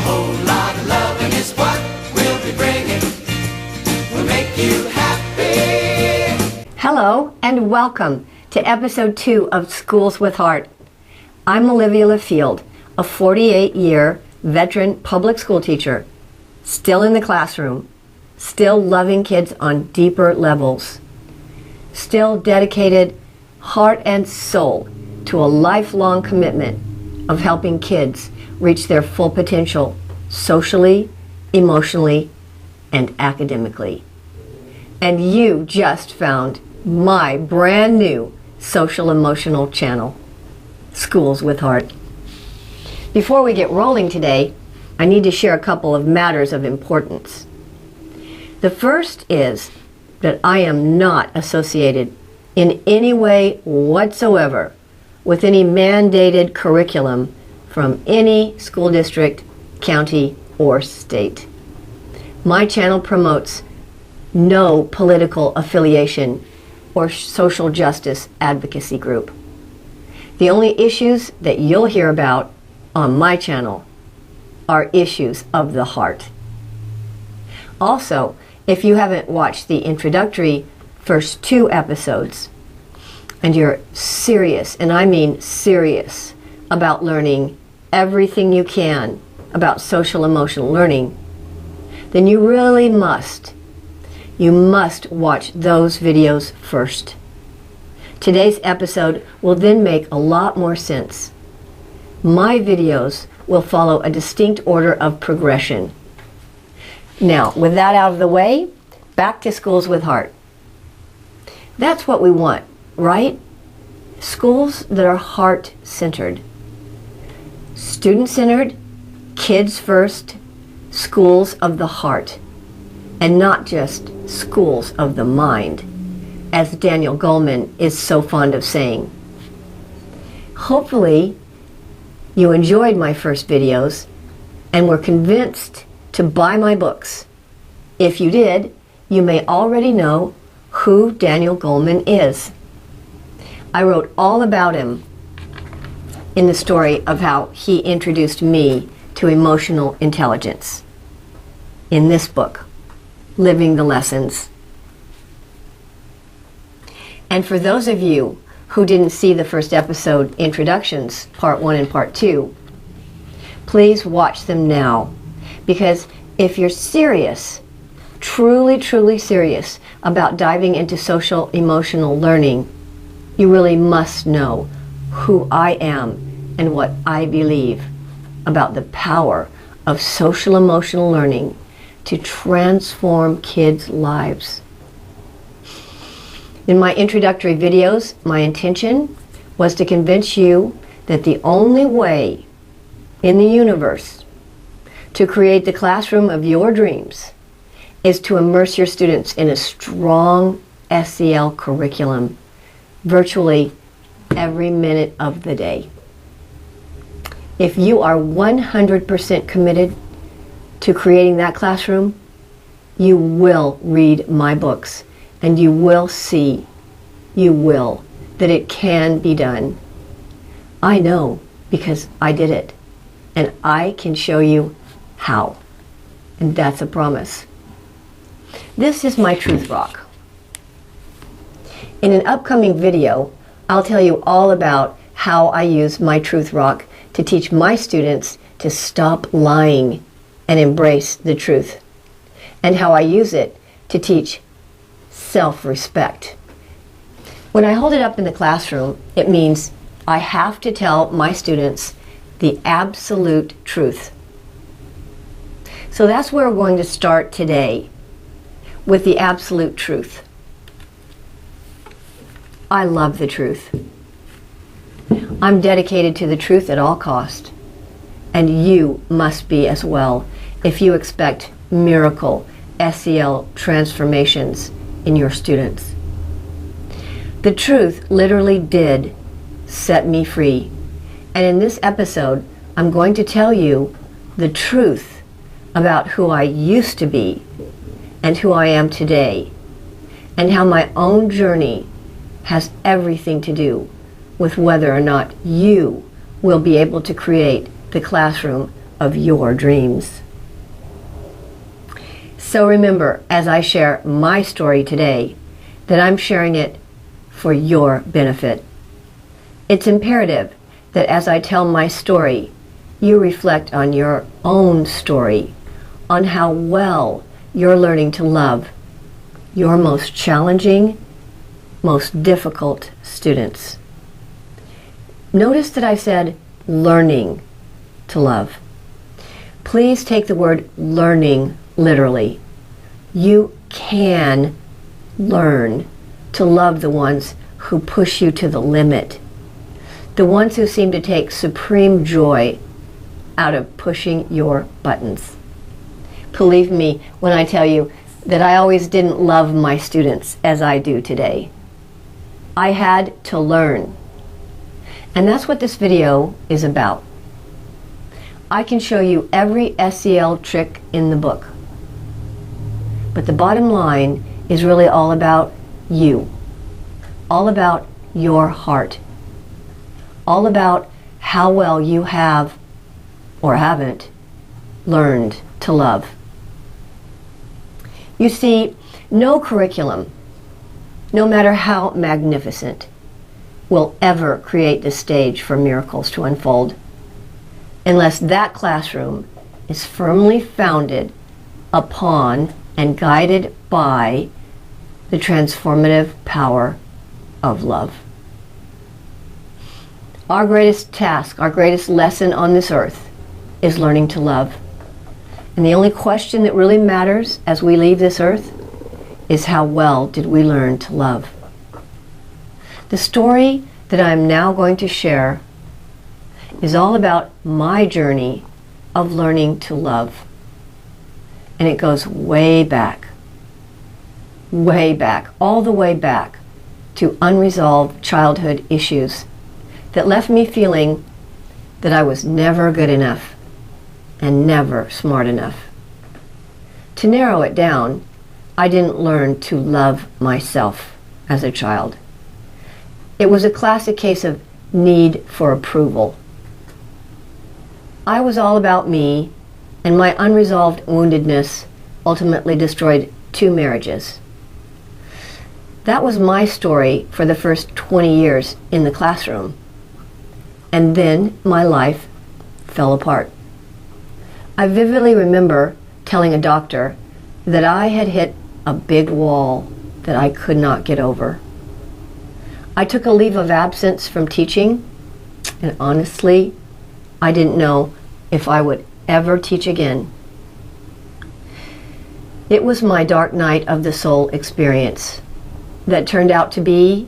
whole lot of loving is what we'll be bringing. We'll make you happy. Hello and welcome to episode 2 of Schools with Heart. I'm Olivia, a 48-year veteran public school teacher, still in the classroom, still loving kids on deeper levels, still dedicated heart and soul to a lifelong commitment of helping kids reach their full potential socially, emotionally, and academically. And you just found my brand new social emotional channel, Schools with Heart. Before we get rolling today, I need to share a couple of matters of importance. The first is that I am not associated in any way whatsoever with any mandated curriculum from any school district, county, or state. My channel promotes no political affiliation or social justice advocacy group. The only issues that you'll hear about on my channel are issues of the heart. Also, if you haven't watched the introductory first 2 episodes, and you're serious, and I mean serious, about learning everything you can about social emotional learning, then you really must watch those videos first. Today's episode will then make a lot more sense. My videos will follow a distinct order of progression. Now, with that out of the way, back to Schools with Heart. That's what we want, right? Schools that are heart-centered. Student-centered, kids first, schools of the heart, and not just schools of the mind, as Daniel Goleman is so fond of saying. Hopefully, you enjoyed my first videos and were convinced to buy my books. If you did, you may already know who Daniel Goleman is. I wrote all about him in the story of how he introduced me to emotional intelligence in this book, Living the Lessons. And for those of you who didn't see the first episode introductions, part 1 and part 2, please watch them now, because if you're serious, truly serious about diving into social emotional learning, you really must know who I am and what I believe about the power of social emotional learning to transform kids' lives. In my introductory videos, my intention was to convince you that the only way in the universe to create the classroom of your dreams is to immerse your students in a strong SEL curriculum virtually every minute of the day. If you are 100% committed to creating that classroom, you will read my books and you will see, that it can be done. I know because I did it, and I can show you how, and that's a promise. This is my truth rock. In an upcoming video, I'll tell you all about how I use my truth rock to teach my students to stop lying and embrace the truth, and how I use it to teach self-respect. When I hold it up in the classroom, it means I have to tell my students the absolute truth. So that's where we're going to start today, with the absolute truth. I love the truth. I'm dedicated to the truth at all cost, and you must be as well if you expect miracle SEL transformations in your students. The truth literally did set me free, and in this episode I'm going to tell you the truth about who I used to be and who I am today, and how my own journey has everything to do with whether or not you will be able to create the classroom of your dreams. So remember, as I share my story today, that I'm sharing it for your benefit. It's imperative that as I tell my story, you reflect on your own story, on how well you're learning to love your most challenging, most difficult students. Notice that I said learning to love. Please take the word learning literally. You can learn to love the ones who push you to the limit, the ones who seem to take supreme joy out of pushing your buttons. Believe me when I tell you that I always didn't love my students as I do today. I had to learn. And that's what this video is about. I can show you every SEL trick in the book. But the bottom line is really all about you. All about your heart. All about how well you have, or haven't, learned to love. You see, no curriculum, no matter how magnificent, will ever create the stage for miracles to unfold unless that classroom is firmly founded upon and guided by the transformative power of love. Our greatest task, our greatest lesson on this earth is learning to love. And the only question that really matters as we leave this earth is how well did we learn to love? The story that I'm now going to share is all about my journey of learning to love. And it goes way back, all the way back to unresolved childhood issues that left me feeling that I was never good enough and never smart enough. To narrow it down, I didn't learn to love myself as a child. It was a classic case of need for approval. I was all about me, and my unresolved woundedness ultimately destroyed 2 marriages. That was my story for the first 20 years in the classroom. And then my life fell apart. I vividly remember telling a doctor that I had hit a big wall that I could not get over. I took a leave of absence from teaching, and honestly, I didn't know if I would ever teach again. It was my dark night of the soul experience that turned out to be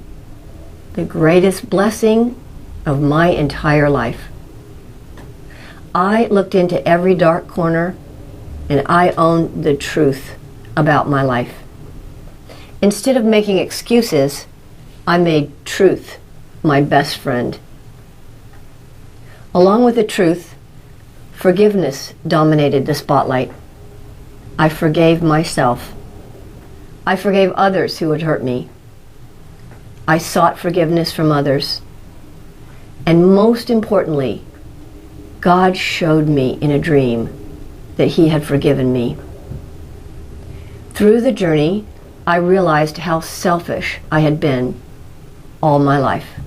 the greatest blessing of my entire life. I looked into every dark corner and I owned the truth about my life. Instead of making excuses, I made truth my best friend. Along with the truth, forgiveness dominated the spotlight. I forgave myself. I forgave others who had hurt me. I sought forgiveness from others. And most importantly, God showed me in a dream that He had forgiven me. Through the journey, I realized how selfish I had been all my life.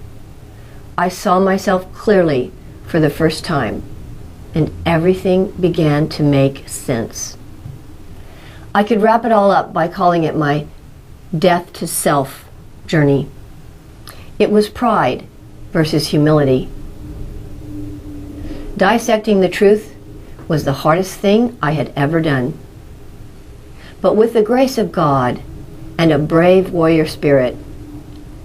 I saw myself clearly for the first time, and everything began to make sense. I could wrap it all up by calling it my death to self journey. It was pride versus humility. Dissecting the truth was the hardest thing I had ever done. But with the grace of God and a brave warrior spirit,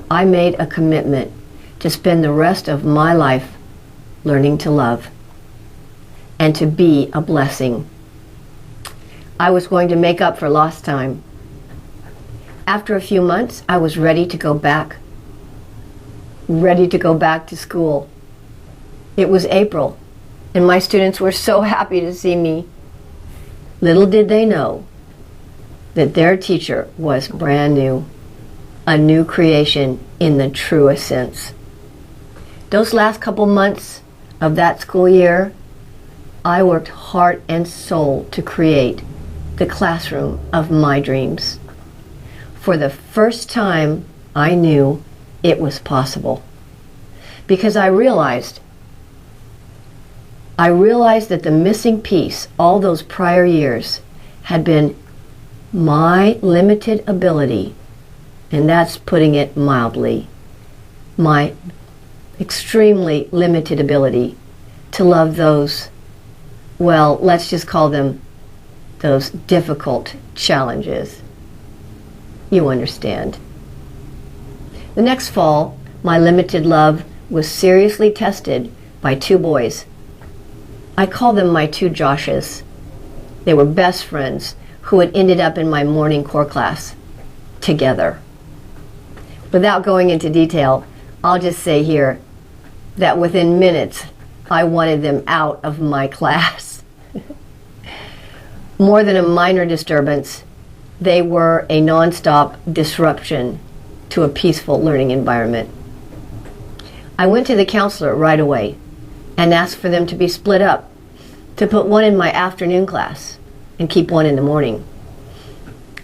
I made a commitment to spend the rest of my life learning to love and to be a blessing. I was going to make up for lost time. After a few months, I was ready to go back to school. It was April, and my students were so happy to see me. Little did they know that their teacher was brand new, a new creation in the truest sense. Those last couple months of that school year, I worked heart and soul to create the classroom of my dreams. For the first time, I knew it was possible. Because I realized that the missing piece all those prior years had been my limited ability, and that's putting it mildly, my extremely limited ability to love those, well, let's just call them those difficult challenges. You understand. The next fall, my limited love was seriously tested by two boys. I call them my two Joshes. They were best friends who had ended up in my morning core class together. Without going into detail, I'll just say here that within minutes, I wanted them out of my class. More than a minor disturbance, they were a nonstop disruption to a peaceful learning environment. I went to the counselor right away and asked for them to be split up, to put one in my afternoon class and keep one in the morning.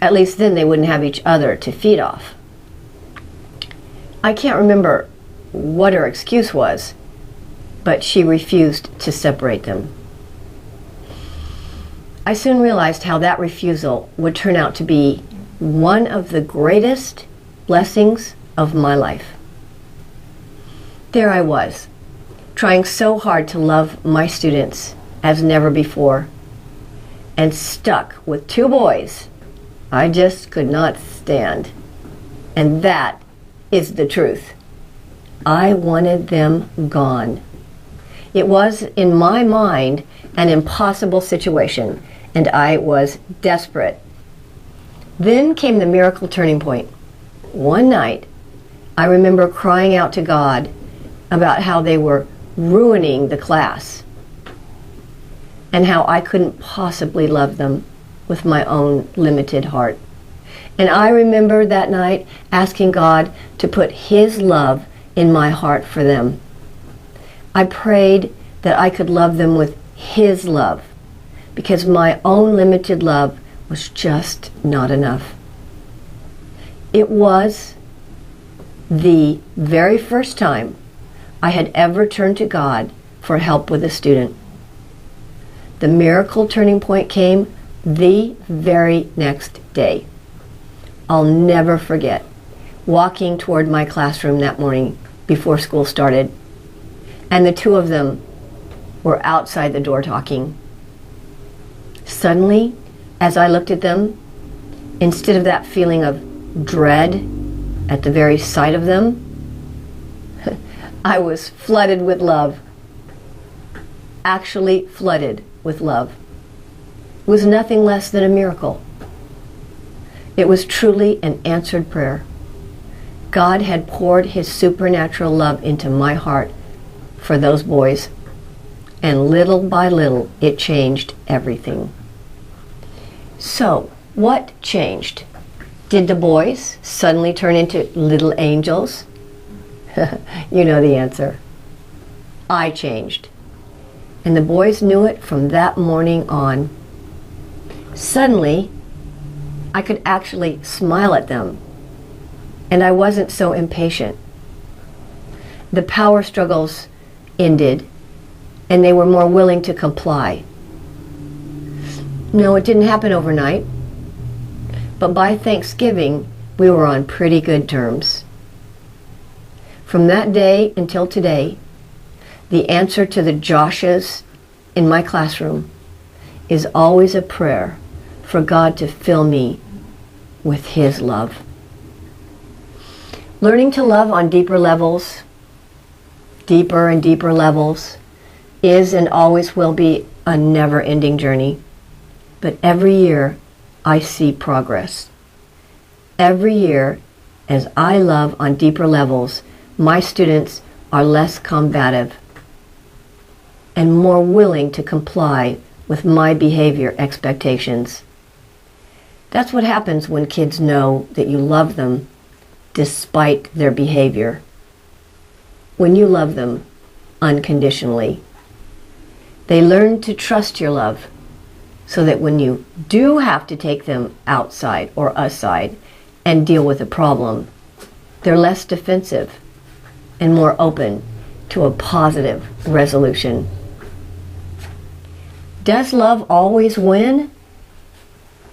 At least then they wouldn't have each other to feed off. I can't remember what her excuse was, but she refused to separate them. I soon realized how that refusal would turn out to be one of the greatest blessings of my life. There I was, trying so hard to love my students as never before, and stuck with two boys I just could not stand. And that is the truth. I wanted them gone. It was, in my mind, an impossible situation, and I was desperate. Then came the miracle turning point. One night, I remember crying out to God about how they were ruining the class and how I couldn't possibly love them with my own limited heart. And I remember that night asking God to put His love in my heart for them. I prayed that I could love them with His love, because my own limited love was just not enough. It was the very first time I had ever turned to God for help with a student. The miracle turning point came the very next day. I'll never forget walking toward my classroom that morning before school started, and the two of them were outside the door talking. Suddenly, as I looked at them, instead of that feeling of dread at the very sight of them, I was flooded with love. Actually flooded with love. It was nothing less than a miracle. It was truly an answered prayer. God had poured His supernatural love into my heart for those boys, and little by little it changed everything. So, what changed? Did the boys suddenly turn into little angels? You know the answer. I changed. And the boys knew it from that morning on. Suddenly, I could actually smile at them, and I wasn't so impatient. The power struggles ended, and they were more willing to comply. No, it didn't happen overnight, but by Thanksgiving, we were on pretty good terms. From that day until today, the answer to the Joshes in my classroom is always a prayer for God to fill me with His love. Learning to love on deeper levels, deeper and deeper levels, is and always will be a never-ending journey. But every year, I see progress. Every year, as I love on deeper levels, my students are less combative and more willing to comply with my behavior expectations. That's what happens when kids know that you love them despite their behavior. When you love them unconditionally. They learn to trust your love so that when you do have to take them outside or aside and deal with a problem, they're less defensive and more open to a positive resolution. Does love always win?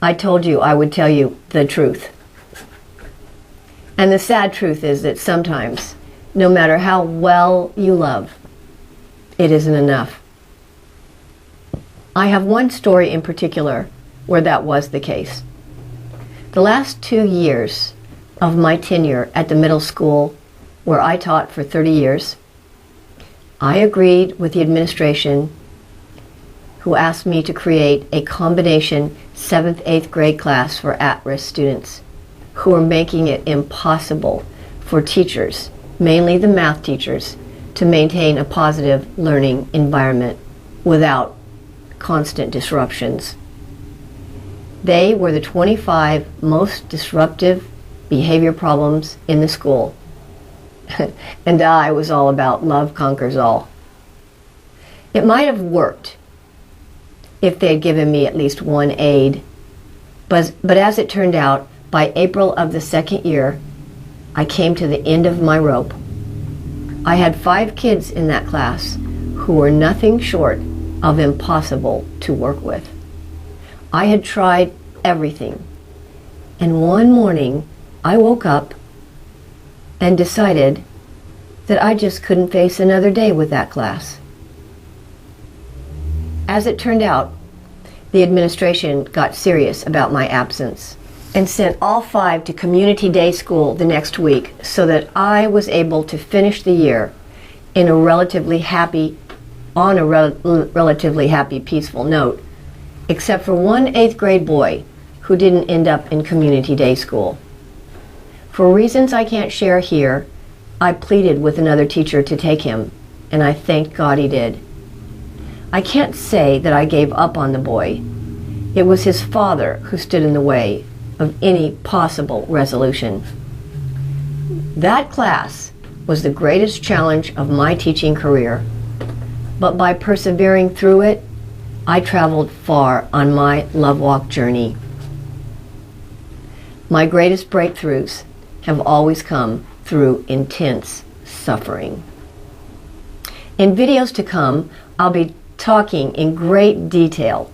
I told you I would tell you the truth. And the sad truth is that sometimes, no matter how well you love, it isn't enough. I have one story in particular where that was the case. The last 2 years of my tenure at the middle school, where I taught for 30 years, I agreed with the administration who asked me to create a combination 7th, 8th grade class for at-risk students who were making it impossible for teachers, mainly the math teachers, to maintain a positive learning environment without constant disruptions. They were the 25 most disruptive behavior problems in the school. And I was all about love conquers all. It might have worked if they had given me at least one aide, but as it turned out, by April of the second year, I came to the end of my rope. I had 5 kids in that class who were nothing short of impossible to work with. I had tried everything, and one morning I woke up and decided that I just couldn't face another day with that class. As it turned out, the administration got serious about my absence and sent all 5 to community day school the next week so that I was able to finish the year in a relatively happy, peaceful note, except for one 8th grade boy who didn't end up in community day school. For reasons I can't share here, I pleaded with another teacher to take him, and I thanked God he did. I can't say that I gave up on the boy. It was his father who stood in the way of any possible resolution. That class was the greatest challenge of my teaching career, but by persevering through it, I traveled far on my love walk journey. My greatest breakthroughs have always come through intense suffering. In videos to come, I'll be talking in great detail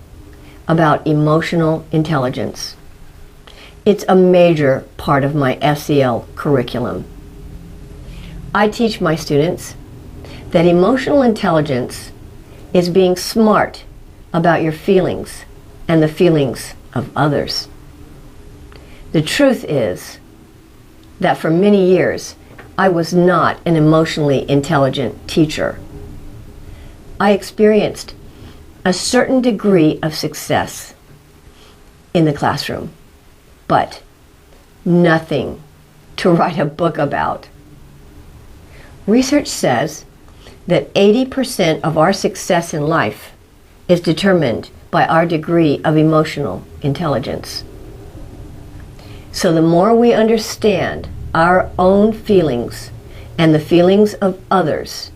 about emotional intelligence. It's a major part of my SEL curriculum. I teach my students that emotional intelligence is being smart about your feelings and the feelings of others. The truth is that for many years, I was not an emotionally intelligent teacher. I experienced a certain degree of success in the classroom, but nothing to write a book about. Research says that 80% of our success in life is determined by our degree of emotional intelligence. So the more we understand our own feelings and the feelings of others,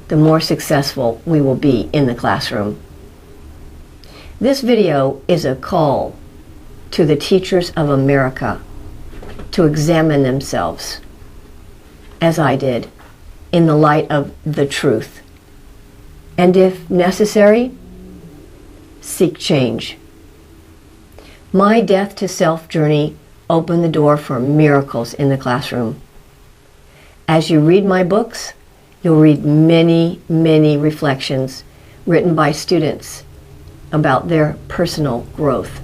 the more successful we will be in the classroom. This video is a call to the teachers of America to examine themselves, as I did, in the light of the truth. And if necessary, seek change. My death to self journey opened the door for miracles in the classroom. As you read my books, you'll read many, many reflections written by students about their personal growth.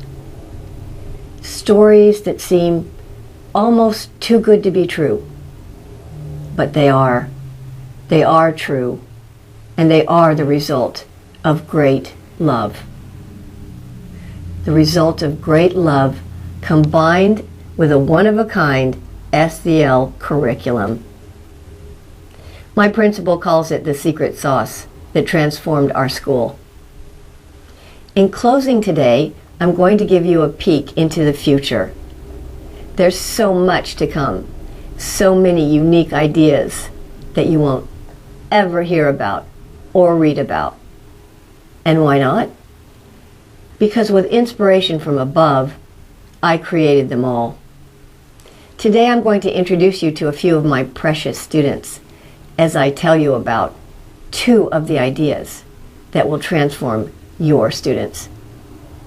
Stories that seem almost too good to be true, but they are true, and they are the result of great love. The result of great love combined with a one-of-a-kind SEL curriculum. My principal calls it the secret sauce that transformed our school. In closing today, I'm going to give you a peek into the future. There's so much to come, so many unique ideas that you won't ever hear about or read about. And why not? Because with inspiration from above, I created them all. Today I'm going to introduce you to a few of my precious students as I tell you about two of the ideas that will transform your students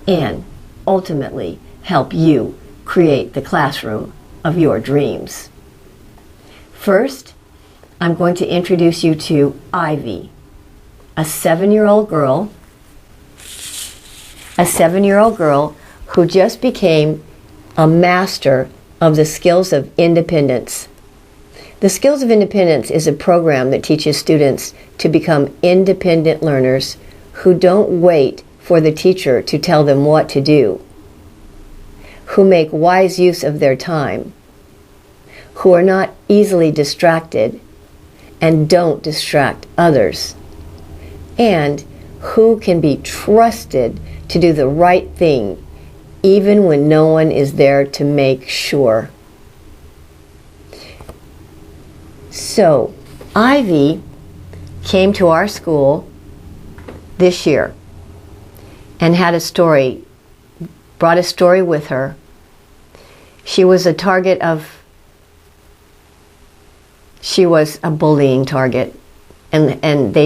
and ultimately help you create the classroom of your dreams. First, I'm going to introduce you to Ivy, a 7-year-old girl who just became a master of the skills of independence. The Skills of Independence is a program that teaches students to become independent learners who don't wait for the teacher to tell them what to do, who make wise use of their time, who are not easily distracted and don't distract others, and who can be trusted to do the right thing even when no one is there to make sure. So, Ivy came to our school this year and had a story, brought a story with her. She was a bullying target, and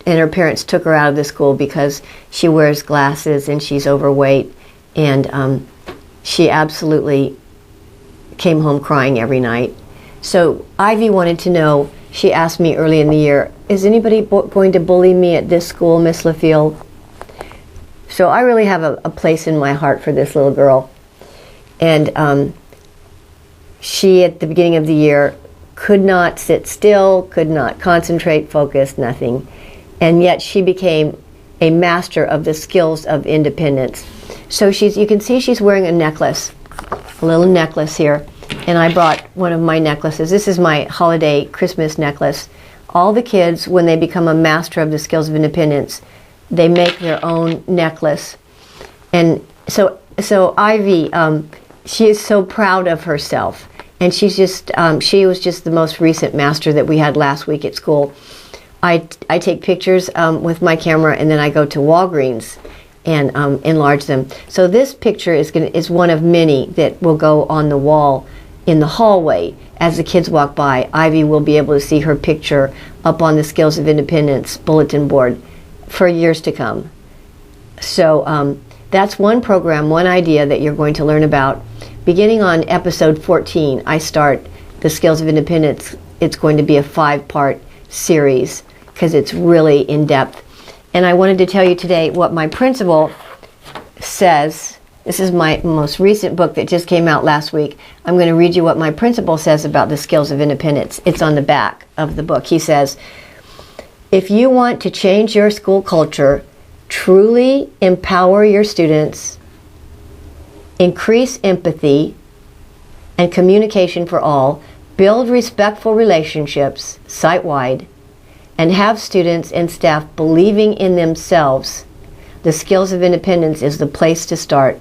her parents took her out of the school because she wears glasses and she's overweight, and she absolutely came home crying every night. So Ivy wanted to know, she asked me early in the year, is anybody going to bully me at this school, Miss LaField? So I really have a place in my heart for this little girl. And she, at the beginning of the year, could not sit still, could not concentrate, focus, nothing. And yet she became a master of the skills of independence. So you can see she's wearing a necklace, a little necklace here. And I brought one of my necklaces. This is my holiday Christmas necklace. All the kids, when they become a master of the skills of independence, they make their own necklace. And so Ivy, she is so proud of herself. And she was just the most recent master that we had last week at school. I take pictures with my camera, and then I go to Walgreens and enlarge them. So this picture is one of many that will go on the wall in the hallway. As the kids walk by, Ivy will be able to see her picture up on the Skills of Independence bulletin board for years to come. So that's one program, one idea that you're going to learn about. Beginning on episode 14, I start the Skills of Independence. It's going to be a 5-part series because it's really in-depth. And I wanted to tell you today what my principal says. This is my most recent book that just came out last week. I'm going to read you what my principal says about the Skills of Independence. It's on the back of the book. He says, if you want to change your school culture, truly empower your students, increase empathy and communication for all, build respectful relationships site-wide, and have students and staff believing in themselves, the Skills of Independence is the place to start.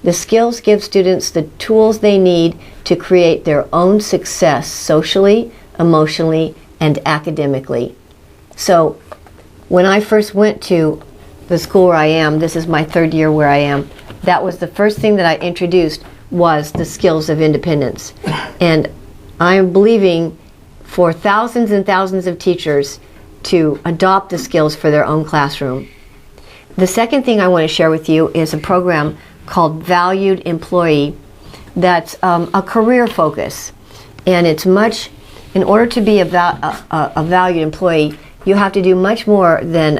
The skills give students the tools they need to create their own success socially, emotionally, and academically. So when I first went to the school where I am, this is my 3rd year where I am, that was the first thing that I introduced was the Skills of Independence. And I am believing for thousands and thousands of teachers to adopt the skills for their own classroom. The second thing I want to share with you is a program called Valued Employee that's a career focus. And it's much, in order to be a valued employee, you have to do much more than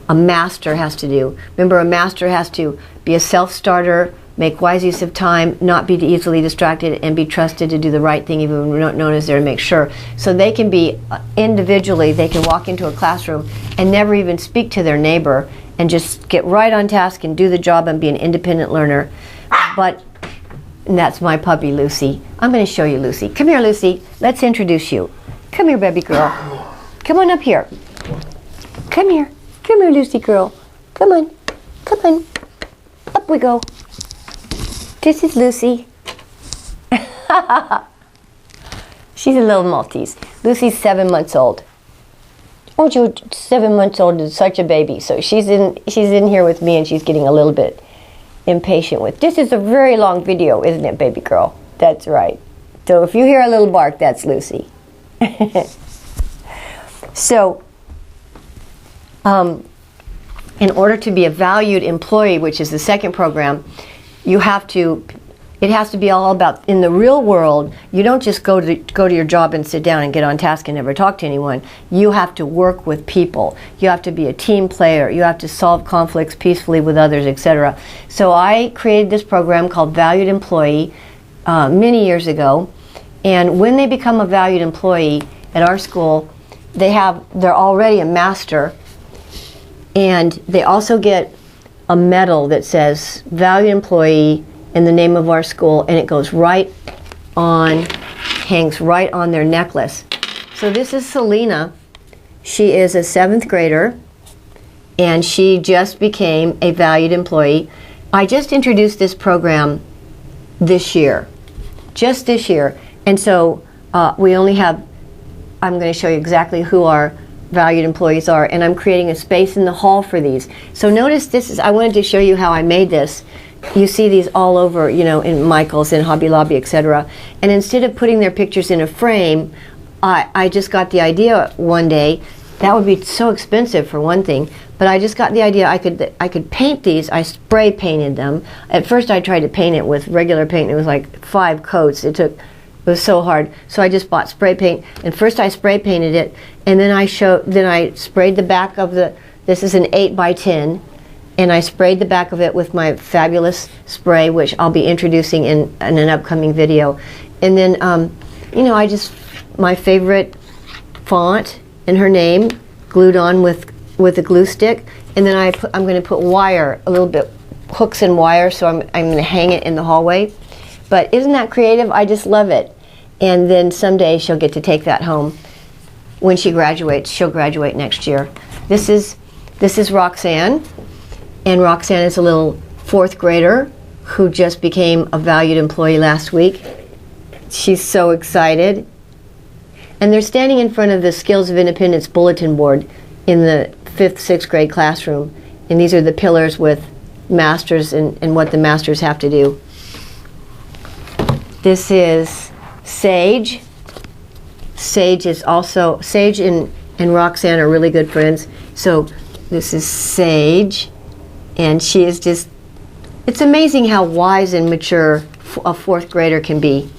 a master has to do. Remember, a master has to be a self-starter, make wise use of time, not be easily distracted, and be trusted to do the right thing even when no one is there to make sure. So they can be individually, they can walk into a classroom and never even speak to their neighbor and just get right on task and do the job and be an independent learner. And that's my puppy, Lucy. I'm going to show you Lucy. Come here, Lucy. Let's introduce you. Come here, baby girl. Come on up here. Come here. Come here, Lucy girl. Come on. Come on. Up we go. This is Lucy. She's a little Maltese. Lucy's 7 months old. Oh, she was 7 months old and such a baby. So she's in here with me, and she's getting a little bit impatient with. This is a very long video, isn't it, baby girl? That's right. So if you hear a little bark, that's Lucy. So, in order to be a valued employee, which is the second program, it has to be all about, in the real world, you don't just go to your job and sit down and get on task and never talk to anyone. You have to work with people. You have to be a team player. You have to solve conflicts peacefully with others, etc. So I created this program called Valued Employee many years ago. And when they become a valued employee at our school, they're already a master, and they also get a medal that says Valued Employee in the name of our school, and it goes hangs right on their necklace. So this is Selena. She is a 7th grader, and she just became a valued employee. I just introduced this program this year, just this year, and so we only have, I'm going to show you exactly who our valued employees are, and I'm creating a space in the hall for these. So notice I wanted to show you how I made this. You see these all over, in Michael's, in Hobby Lobby, etc. And instead of putting their pictures in a frame, I just got the idea one day. That would be so expensive for one thing, but I just got the idea I could paint these. I spray painted them. At first I tried to paint it with regular paint. It was like 5 coats. It was so hard. So I just bought spray paint, and first I spray painted it, and then I sprayed the back of this is an 8x10, and I sprayed the back of it with my fabulous spray, which I'll be introducing in an upcoming video. And then, my favorite font and her name glued on with a glue stick, and then I'm going to put wire, a little bit hooks and wire, so I'm going to hang it in the hallway. But isn't that creative? I just love it. And then someday she'll get to take that home. When she graduates, she'll graduate next year. This is Roxanne. And Roxanne is a little 4th grader who just became a valued employee last week. She's so excited. And they're standing in front of the Skills of Independence bulletin board in the 5th, 6th grade classroom. And these are the pillars with masters and what the masters have to do. This is Sage. Sage and Roxanne are really good friends. So this is Sage. And she is just, it's amazing how wise and mature a 4th grader can be.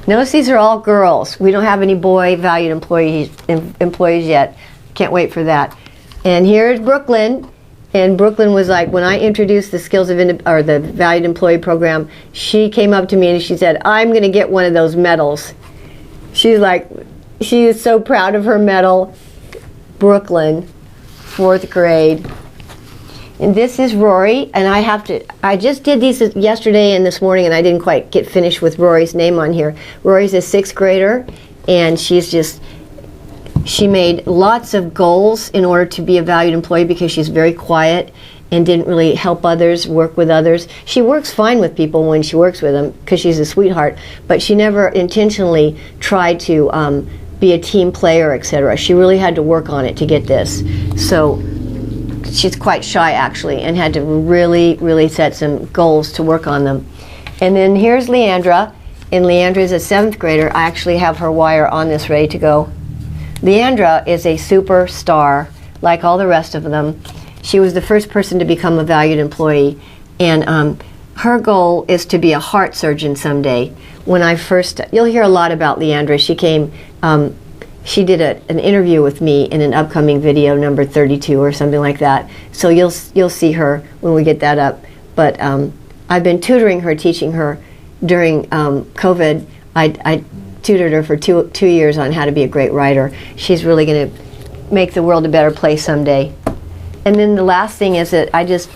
Notice these are all girls. We don't have any boy valued employees yet. Can't wait for that. And here's Brooklyn. And Brooklyn was like, when I introduced the the Valued Employee Program, she came up to me and she said, I'm going to get one of those medals. She is so proud of her medal. Brooklyn, 4th grade. And this is Rory, and I just did these yesterday and this morning, and I didn't quite get finished with Rory's name on here. Rory's a 6th grader, and she made lots of goals in order to be a valued employee because she's very quiet and didn't really help others, work with others. She works fine with people when she works with them because she's a sweetheart, but she never intentionally tried to be a team player, etc. She really had to work on it to get this. So she's quite shy, actually, and had to really, really set some goals to work on them. And then here's Leandra, and Leandra is a 7th grader. I actually have her wire on this ready to go. Leandra is a superstar, like all the rest of them. She was the first person to become a valued employee, and her goal is to be a heart surgeon someday. You'll hear a lot about Leandra. She did an interview with me in an upcoming video, number 32 or something like that. So you'll see her when we get that up. But I've been tutoring her, teaching her during COVID. I tutored her for two years on how to be a great writer. She's really going to make the world a better place someday. And then the last thing is that I just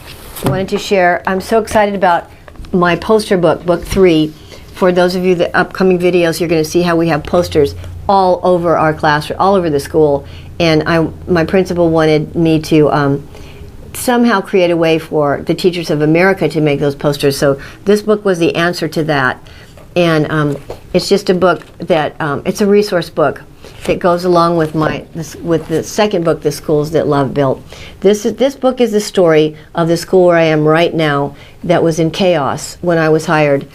wanted to share, I'm so excited about my poster book, book 3. For those of you, the upcoming videos, you're going to see how we have posters all over our classroom, all over the school. And my principal wanted me to somehow create a way for the Teachers of America to make those posters. So this book was the answer to that. And it's just a book that, it's a resource book that goes along with with the second book, The Schools That Love Built. This book is the story of the school where I am right now that was in chaos when I was hired.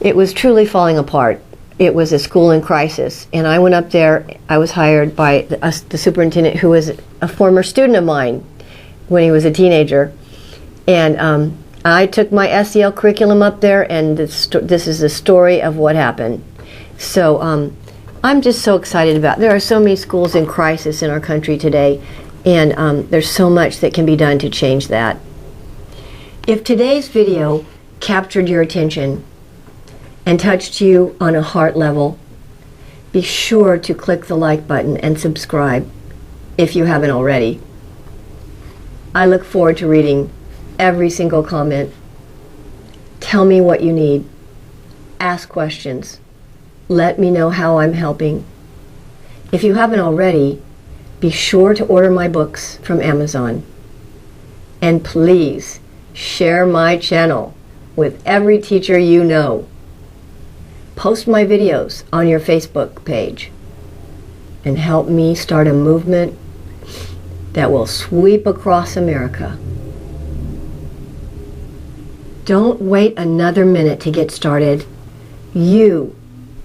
It was truly falling apart. It was a school in crisis. And I went up there, I was hired by the superintendent, who was a former student of mine when he was a teenager. And I took my SEL curriculum up there, and this is the story of what happened. So I'm just so excited about it. There are so many schools in crisis in our country today, and there's so much that can be done to change that. If today's video captured your attention and touched you on a heart level, be sure to click the like button and subscribe if you haven't already. I look forward to reading every single comment. Tell me what you need. Ask questions. Let me know how I'm helping. If you haven't already, be sure to order my books from Amazon. And please share my channel with every teacher you know. Post my videos on your Facebook page and help me start a movement that will sweep across America. Don't wait another minute to get started. You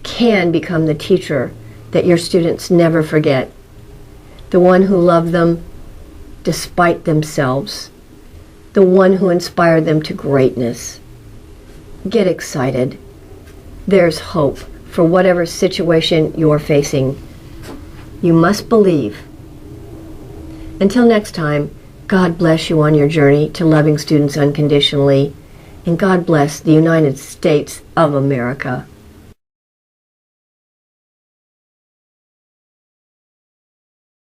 can become the teacher that your students never forget, the one who loved them despite themselves, the one who inspired them to greatness. Get excited. There's hope for whatever situation you're facing. You must believe. Until next time, God bless you on your journey to loving students unconditionally, and God bless the United States of America.